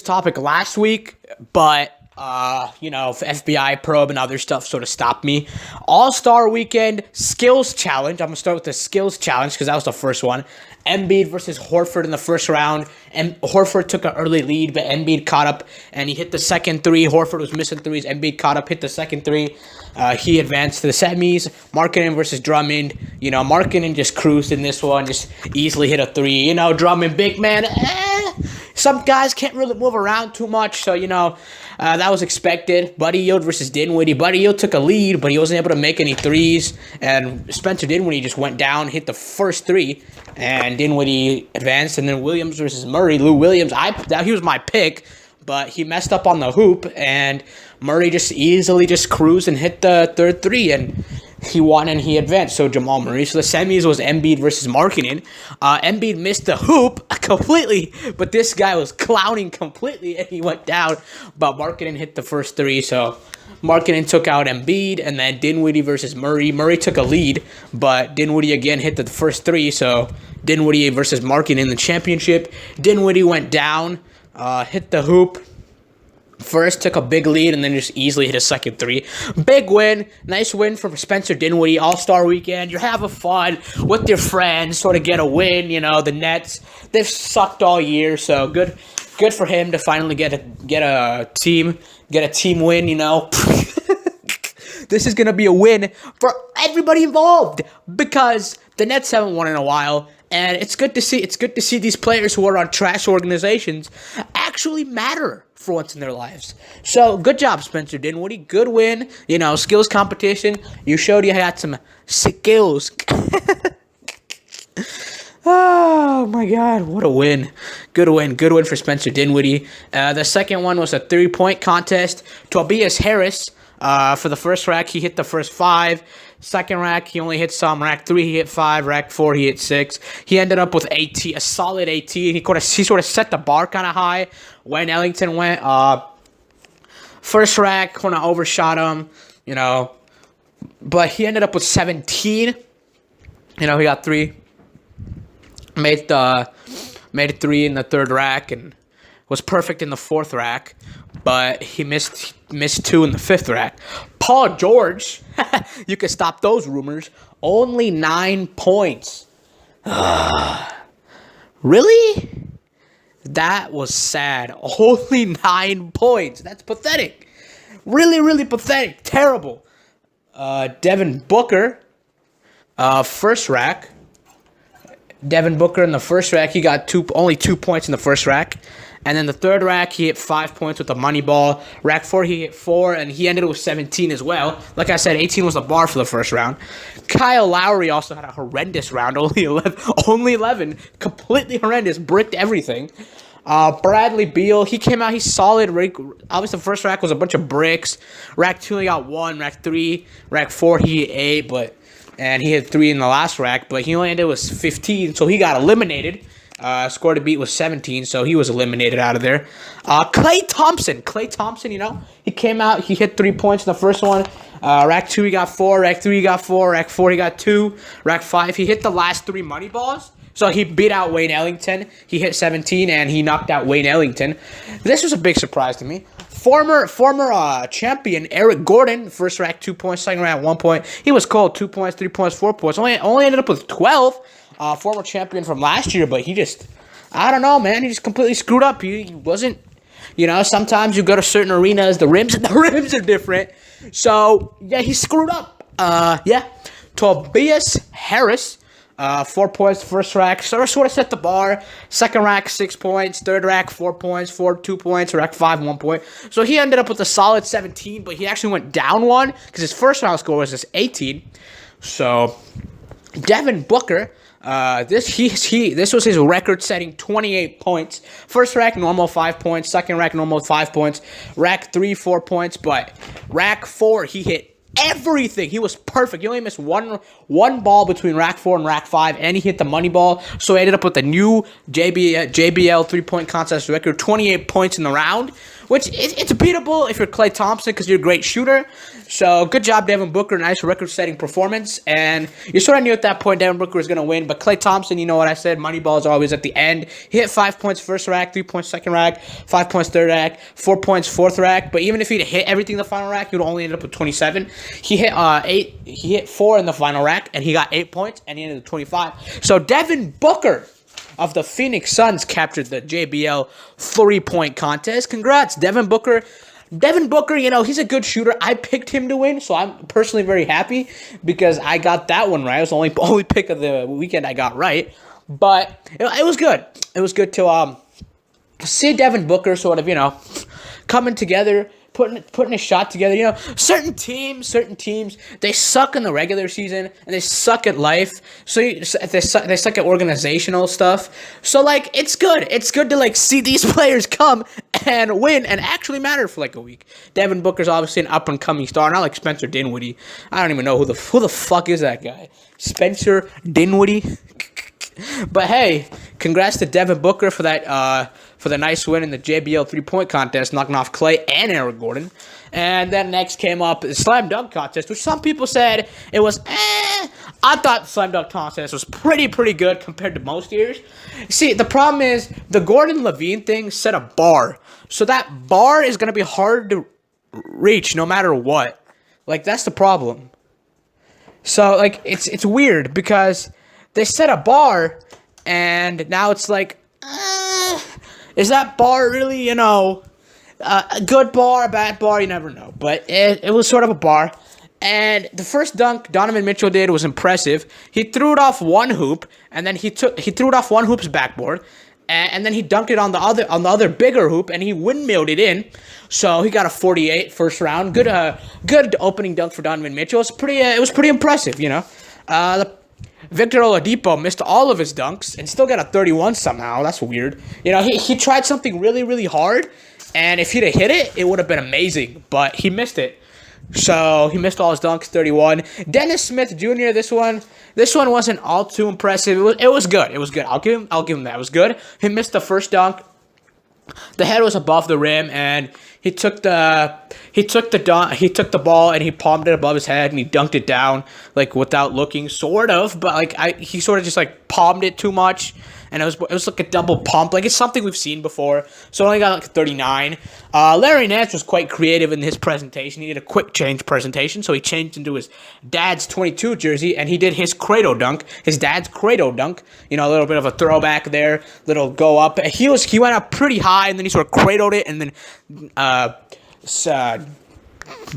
topic last week, but FBI probe and other stuff sort of stopped me. All-Star Weekend skills challenge. I'm gonna start with the skills challenge because that was the first one. Embiid versus Horford in the first round. And Horford took an early lead, but Embiid caught up and he hit the second three. Horford was missing threes. Embiid caught up, hit the second three. He advanced to the semis. Markkanen versus Drummond. Markkanen just cruised in this one, just easily hit a three. Drummond, big man. Some guys can't really move around too much, so, that was expected. Buddy Hield versus Dinwiddie. Buddy Hield took a lead, but he wasn't able to make any threes. And Spencer Dinwiddie just went down, hit the first three, and Dinwiddie advanced. And then Williams versus Murray. Lou Williams, he was my pick, but he messed up on the hoop, and Murray just easily just cruised and hit the third three, and he won and he advanced. So Jamal Murray. So the semis was Embiid versus Markkanen. Embiid missed the hoop completely, but this guy was clowning completely and he went down. But Markkanen hit the first three, so Markkanen took out Embiid. And then Dinwiddie versus Murray. Murray took a lead, but Dinwiddie again hit the first three, so Dinwiddie versus Markkanen in the championship. Dinwiddie went down, hit the hoop. First, took a big lead, and then just easily hit a second three. Big win. Nice win for Spencer Dinwiddie. All-Star Weekend. You're having fun with your friends. Sort of get a win. The Nets, they've sucked all year, so good for him to finally get a team win, This is going to be a win for everybody involved because the Nets haven't won in a while. And it's good to see these players who are on trash organizations actually matter for once in their lives. So good job, Spencer Dinwiddie. Good win. Skills competition. You showed you had some skills. Oh my God, what a win. Good win for Spencer Dinwiddie. The second one was a 3-point contest. Tobias Harris, for the first rack, he hit the first 5. Second rack, he only hit some. Rack 3, he hit 5. Rack 4, he hit 6. He ended up with a solid 18. He sort of set the bar kind of high. Wayne Ellington went. First rack, kind of overshot him, But he ended up with 17. He got 3. Made 3 in the third rack and was perfect in the fourth rack. But he missed 2 in the fifth rack. Paul George, you can stop those rumors. Only 9 points. Really? That was sad. Only 9 points. That's pathetic. Really, really pathetic. Terrible. Devin Booker, first rack. Devin Booker in the first rack, he got only 2 points in the first rack. And then the third rack, he hit 5 points with the money ball. Rack 4, he hit 4, and he ended with 17 as well. Like I said, 18 was the bar for the first round. Kyle Lowry also had a horrendous round, only 11. Completely horrendous, bricked everything. Bradley Beal, he came out, he's solid. Obviously, the first rack was a bunch of bricks. Rack 2, he got 1. Rack 3, rack 4, he hit 8, and he hit 3 in the last rack, but he only ended with 15, so he got eliminated. Score to beat was 17, so he was eliminated out of there. Klay Thompson, he came out, he hit 3 points in the first one. Rack 2, he got 4. Rack 3, he got 4. Rack 4, he got 2. Rack 5, he hit the last 3 money balls. So he beat out Wayne Ellington. He hit 17, and he knocked out Wayne Ellington. This was a big surprise to me. Former champion Eric Gordon, first rack 2 points, second rack 1 point. He was cold, 2 points, 3 points, 4 points. Only ended up with 12. Former champion from last year, but I don't know, man. He just completely screwed up. He wasn't, sometimes you go to certain arenas, the rims are different. So, yeah, he screwed up. Tobias Harris, 4 points, first rack, sort of set the bar. Second rack, 6 points. Third rack, 4 points. 2 points. Rack 5, 1 point. So he ended up with a solid 17, but he actually went down 1 because his first round score was just 18. So Devin Booker, this was his record-setting 28 points. First rack, normal 5 points. Second rack, normal 5 points. Rack 3, 4 points. But rack 4, he hit everything. He was perfect. He only missed one ball between rack 4 and rack 5, and he hit the money ball. So he ended up with the new JBL 3-point contest record, 28 points in the round, which it's beatable if you're Klay Thompson because you're a great shooter. So good job, Devin Booker. Nice record-setting performance. And you sort of knew at that point Devin Booker was going to win. But Klay Thompson, you know what I said, money balls are always at the end. He hit 5 points first rack, 3 points second rack, 5 points third rack, 4 points fourth rack. But even if he'd hit everything in the final rack, he would only end up with 27. He hit 8. He hit 4 in the final rack, and he got 8 points, and he ended with 25. So Devin Booker of the Phoenix Suns captured the JBL 3-point contest. Congrats, Devin Booker. Devin Booker, you know, he's a good shooter. I picked him to win, so I'm personally very happy because I got that one right. It was the only pick of the weekend I got right. But it was good. It was good to see Devin Booker sort of, you know, coming together, putting a shot together. You know, certain teams, they suck in the regular season and they suck at life. So they suck at organizational stuff. So like, it's good. It's good to like see these players come and win and actually matter for like a week. Devin Booker's obviously an up and coming star, not like Spencer Dinwiddie. I don't even know who the fuck is that guy. Spencer Dinwiddie. But hey, congrats to Devin Booker for that for the nice win in the JBL 3-point contest, knocking off Klay and Eric Gordon. And then next came up the slam dunk contest, which some people said it was I thought the slam dunk contest was pretty good compared to most years. See, the problem is the Gordon Levine thing set a bar. So that bar is going to be hard to reach no matter what. Like, that's the problem. So, like, it's weird because they set a bar, and now it's like, is that bar really, you know, a good bar, a bad bar? You never know. But it was sort of a bar. And the first dunk Donovan Mitchell did was impressive. He threw it off one hoop, and then he threw it off one hoop's backboard, and then he dunked it on the other bigger hoop, and he windmilled it in. So he got a 48 first round. Good opening dunk for Donovan Mitchell. It was pretty impressive, you know. Victor Oladipo missed all of his dunks and still got a 31 somehow. That's weird. You know, he tried something really hard, and if he'd have hit it, it would have been amazing. But he missed it. So he missed all his dunks, 31. Dennis Smith Jr. This one wasn't all too impressive. It was good. It was good. I'll give him that. It was good. He missed the first dunk. The head was above the rim, and he took the ball and he palmed it above his head and he dunked it down like without looking, sort of, but like he sort of just like palmed it too much, and it was like a double pump. Like, it's something we've seen before. So it only got like a 39. Larry Nance was quite creative in his presentation. He did a quick change presentation, so he changed into his dad's 22 jersey, and he did his dad's Credo dunk. You know, a little bit of a throwback there, little go up. He went up pretty high, and then he sort of cradled it, and then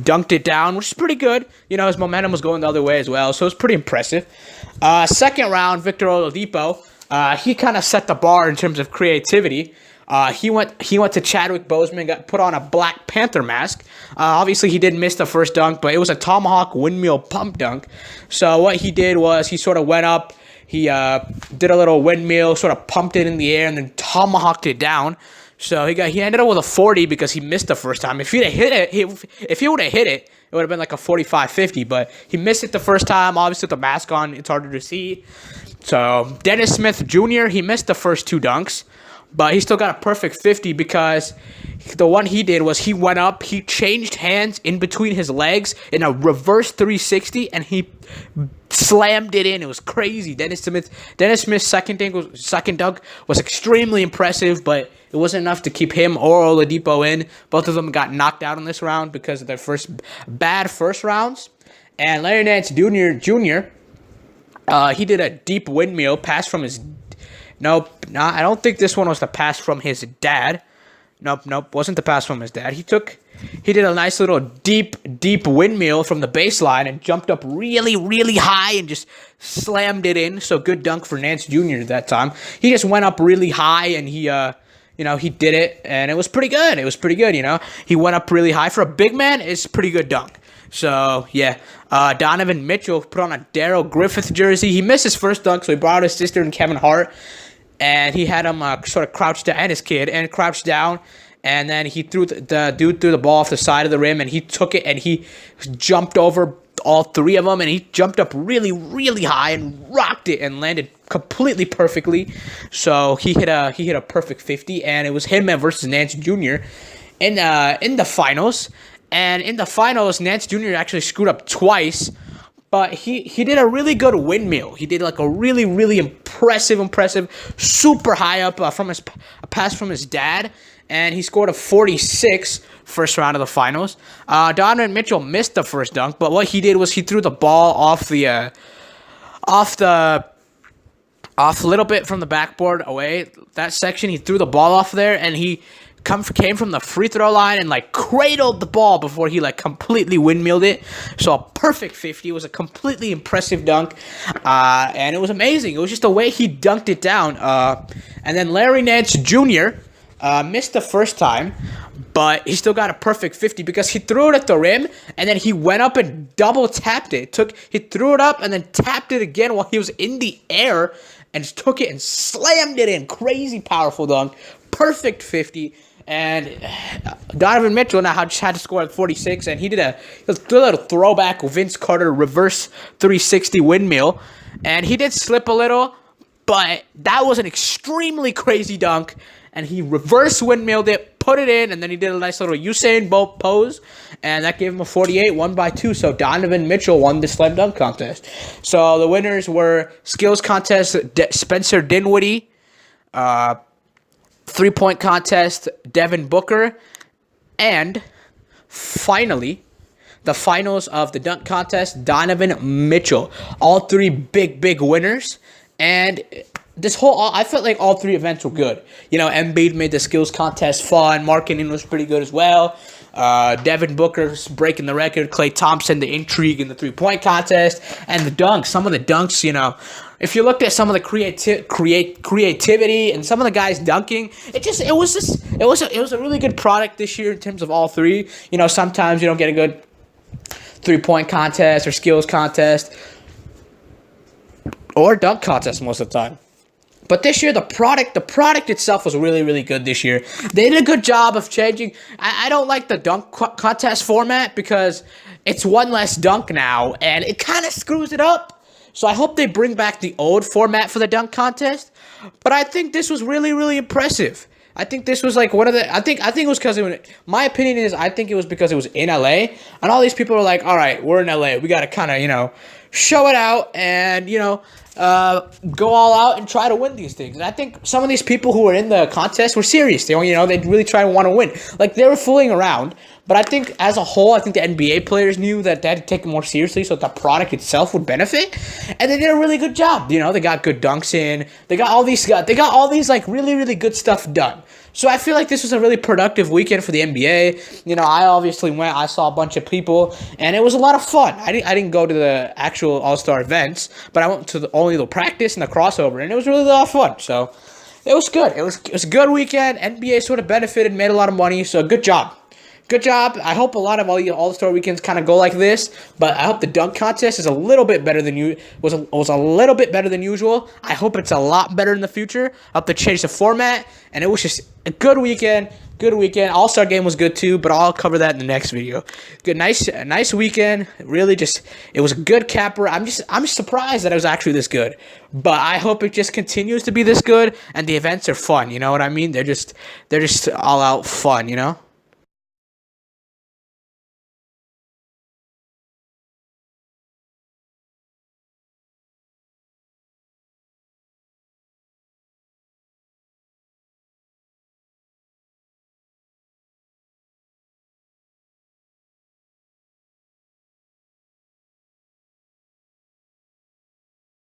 dunked it down, which is pretty good. You know, his momentum was going the other way as well, so it was pretty impressive. Second round, Victor Oladipo. He kind of set the bar in terms of creativity. He went to Chadwick Boseman, got put on a Black Panther mask. Obviously, he did miss the first dunk, but it was a tomahawk windmill pump dunk. So what he did was he sort of went up, he did a little windmill, sort of pumped it in the air, and then tomahawked it down. So he ended up with a 40 because he missed the first time. If he would have hit it, it would have been like a 45-50. But he missed it the first time. Obviously, with the mask on, it's harder to see. So Dennis Smith Jr., he missed the first two dunks, but he still got a perfect 50 because the one he did was he went up, he changed hands in between his legs in a reverse 360, and he slammed it in. It was crazy. Dennis Smith's second dunk was extremely impressive, but it wasn't enough to keep him or Oladipo in. Both of them got knocked out in this round because of their bad first rounds. And Larry Nance Jr., he did a deep windmill pass from his... Nope, I don't think this one was the pass from his dad. Nope, wasn't the pass from his dad. He did a nice little deep windmill from the baseline and jumped up really high and just slammed it in. So good dunk for Nance Jr. that time. He just went up really high and he did it, and it was pretty good. You know. He went up really high. For a big man, it's a pretty good dunk. So, yeah. Donovan Mitchell put on a Darrell Griffith jersey. He missed his first dunk, so he brought his sister and Kevin Hart, and he had him sort of crouched down, and his kid, and crouched down, and then he threw the dude threw the ball off the side of the rim, and he took it and he jumped over all three of them, and he jumped up really, really high and rocked it and landed completely perfectly. So he hit a perfect 50, and it was him versus Nance Jr. in the finals. And in the finals, Nance Jr. actually screwed up twice, but he did a really good windmill. He did like a really, really impressive, super high up from a pass from his dad, and he scored a 46 first round of the finals. Donovan Mitchell missed the first dunk, but what he did was he threw the ball off a little bit from the backboard away. That section, he threw the ball off there, and he came from the free throw line and like cradled the ball before he like completely windmilled it. So a perfect 50. It was a completely impressive dunk, and it was amazing. It was just the way he dunked it down. And then Larry Nance Jr. Missed the first time, but he still got a perfect 50 because he threw it at the rim, and then he went up and double tapped it. He threw it up and then tapped it again while he was in the air and took it and slammed it in. Crazy powerful dunk. Perfect 50. And Donovan Mitchell now just had to score at 46, and he did a little throwback Vince Carter reverse 360 windmill, and he did slip a little, but that was an extremely crazy dunk, and he reverse windmilled it, put it in, and then he did a nice little Usain Bolt pose, and that gave him a 48, 1-2. So Donovan Mitchell won the slam dunk contest. So the winners were skills contest, Spencer Dinwiddie, 3-point contest, Devin Booker, and finally, the finals of the dunk contest, Donovan Mitchell. All three big winners, and I felt like all three events were good. You know, Embiid made the skills contest fun. Markkanen was pretty good as well. Devin Booker's breaking the record. Klay Thompson, the intrigue in the 3-point contest, and the dunks. Some of the dunks, you know, if you looked at some of the creativity and some of the guys dunking, it was a really good product this year in terms of all three. You know, sometimes you don't get a good 3-point contest or skills contest or dunk contest most of the time. But this year, the product itself was really, really good this year. They did a good job of changing. I don't like the dunk contest format because it's one less dunk now, and it kind of screws it up. So I hope they bring back the old format for the dunk contest. But I think this was really, really impressive. I think this was like one of the. I think it was because my opinion is I think it was because it was in LA, and all these people are like, all right, we're in LA, we got to kind of show it out and go all out and try to win these things. And I think some of these people who were in the contest were serious. They really try to want to win. Like, they were fooling around. But I think as a whole, I think the NBA players knew that they had to take it more seriously so that the product itself would benefit. And they did a really good job. They got good dunks in. They got all these like really, really good stuff done. So I feel like this was a really productive weekend for the NBA. I obviously went. I saw a bunch of people, and it was a lot of fun. I didn't go to the actual All-Star events, but I went to only the practice and the crossover, and it was really a lot of fun. So it was good. It was a good weekend. NBA sort of benefited, made a lot of money. So good job. Good job. I hope a lot of All-Star weekends kind of go like this, but I hope the dunk contest is a little bit better than was a little bit better than usual. I hope it's a lot better in the future. I hope they change the format, and it was just a good weekend. Good weekend. All-Star game was good too, but I'll cover that in the next video. Good, nice weekend. Really, it was a good capper. I'm just surprised that it was actually this good, but I hope it just continues to be this good, and the events are fun. You know what I mean? They're just all out fun.